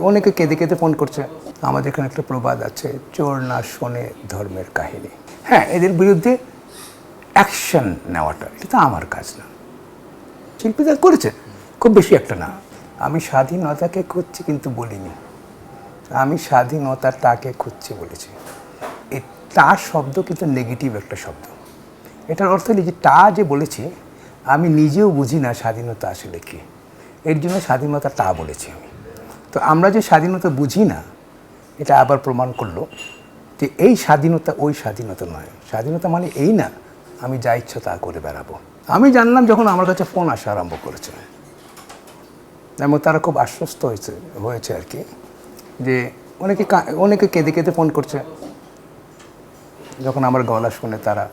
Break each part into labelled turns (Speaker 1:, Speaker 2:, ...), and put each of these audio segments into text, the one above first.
Speaker 1: অনেকে কেঁদে কেঁদে ফোন করছে। আমাদের এখানে একটা প্রবাদ আছে, চোর না শোনে ধর্মের কাহিনী। হ্যাঁ, এদের বিরুদ্ধে অ্যাকশন নেওয়াটা এটা তো আমার কাজ না। শিল্পীরা করেছে, খুব বেশি একটা না। আমি স্বাধীনতাকে খুঁজছি কিন্তু বলিনি, আমি স্বাধীনতাটাকে খুঁজছি বলেছি। এই টা শব্দ কিন্তু নেগেটিভ একটা শব্দ। এটার অর্থ হলো যে টা যে বলেছি, আমি নিজেও বুঝি না স্বাধীনতা আসলে কি। এর জন্য স্বাধীনতা টা বলেছি আমি। তো আমরা যে স্বাধীনতা বুঝি না, এটা আবার প্রমাণ করলো যে এই স্বাধীনতা ওই স্বাধীনতা নয়। স্বাধীনতা মানে এই না আমি যা ইচ্ছা তা করে বেড়াবো। আমি জানলাম যখন আমার কাছে ফোন আসা আরম্ভ করেছে, এবং তারা খুব আশ্বস্ত হয়েছে আর কি, যে অনেকে কেঁদে কেঁদে ফোন করছে। যখন আমার গলা শুনে তারা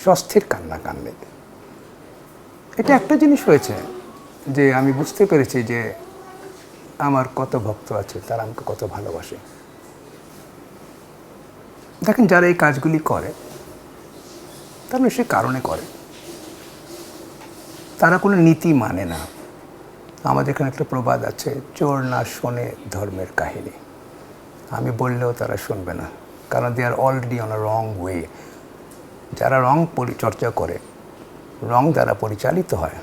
Speaker 1: স্বস্তির কান্না কান্দে। এটা একটা জিনিস হয়েছে যে আমি বুঝতে পেরেছি যে আমার কত ভক্ত আছে, তারা আমাকে কত ভালোবাসে। দেখেন, যারা এই কাজগুলি করে তারা সে কারণে করে, তারা কোনো নীতি মানে না। আমাদের এখানে একটা প্রবাদ আছে, চোর না শোনে ধর্মের কাহিনী। আমি বললেও তারা শুনবে না, কারণ they are already on a wrong way. যারা রং পরিচর্যা করে, রং দ্বারা পরিচালিত হয়,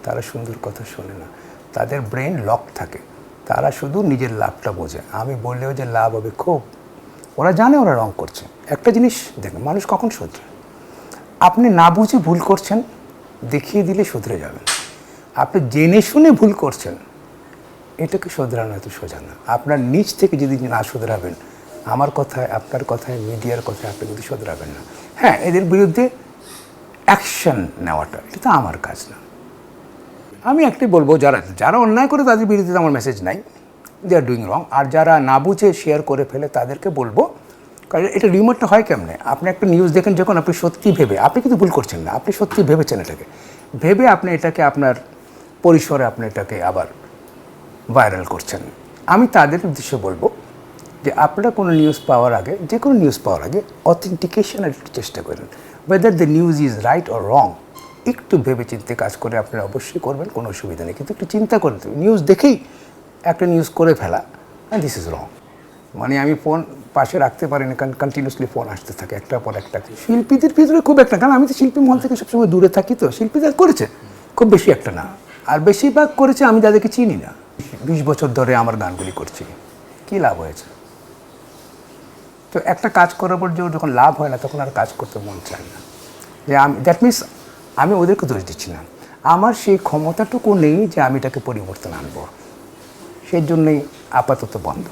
Speaker 1: তারা সুন্দর কথা শোনে না। তাদের ব্রেন লক থাকে, তারা শুধু নিজের লাভটা বোঝে। আমি বললেও যে লাভ হবে খুব, ওরা জানে ওরা রং করছে। একটা জিনিস দেখেন, মানুষ কখন শুধরে? আপনি না বুঝে ভুল করছেন, দেখিয়ে দিলে শুধরে যাবেন। আপনি জেনে শুনে ভুল করছেন, এটাকে শোধরানো এত সোজা না। আপনার নিজ থেকে যদি না শোধরাবেন, আমার কথায়, আপনার কথায়, মিডিয়ার কথায় আপনি যদি শোধরাবেন না। হ্যাঁ, এদের বিরুদ্ধে অ্যাকশন নেওয়াটা এটা তো আমার কাজ না। আমি একটাই বলবো, যারা অন্যায় করে তাদের বিরুদ্ধে আমার মেসেজ নাই, দে আর ডুইং রং। আর যারা না বুঝে শেয়ার করে ফেলে তাদেরকে বলবো, কারণ এটা রিমোটটা হয় কেমনে? আপনি একটা নিউজ দেখেন, যখন আপনি সত্যি ভেবে, আপনি কিন্তু ভুল করছেন না, আপনি সত্যি ভেবেছেন, এটাকে ভেবে আপনি এটাকে আপনার পরিসরে আপনি এটাকে আবার ভাইরাল করছেন। আমি তাদের উদ্দেশ্যে বলবো যে আপনারা কোনো নিউজ পাওয়ার আগে, যে কোনো নিউজ পাওয়ার আগে অথেন্টিকেশনের চেষ্টা করেন, whether the news is right or wrong. একটু ভেবে চিন্তে কাজ করে আপনারা অবশ্যই করবেন, কোনো অসুবিধা নেই। কিন্তু একটু চিন্তা করে, নিউজ দেখেই একটা নিউজ করে ফেলা, অ্যান্ড দিস ইজ রং। মানে আমি ফোন পাশে রাখতে পারি না, কারণ কন্টিনিউসলি ফোন আসতে থাকে একটার পর একটা। শিল্পীদের ভিতরে খুব একটা, কারণ আমি তো শিল্পী মহল থেকে সবসময় দূরে থাকি, তো শিল্পীরা করেছে, খুব বেশি একটা না। আর বেশিরভাগ করেছে আমি যাদেরকে চিনি না। 20 বছর ধরে আমার গানগুলি করছি, কী লাভ হয়েছে? তো একটা কাজ করার পর যখন লাভ হয় না, তখন আর কাজ করতে মন চায় না। যে আমি, দ্যাট মিনস আমি ওদেরকে দোষ দিচ্ছি না, আমার সেই ক্ষমতাটুকু নেই যে আমি এটাকে পরিবর্তন আনবো। সেই জন্যই আপাতত বন্ধ।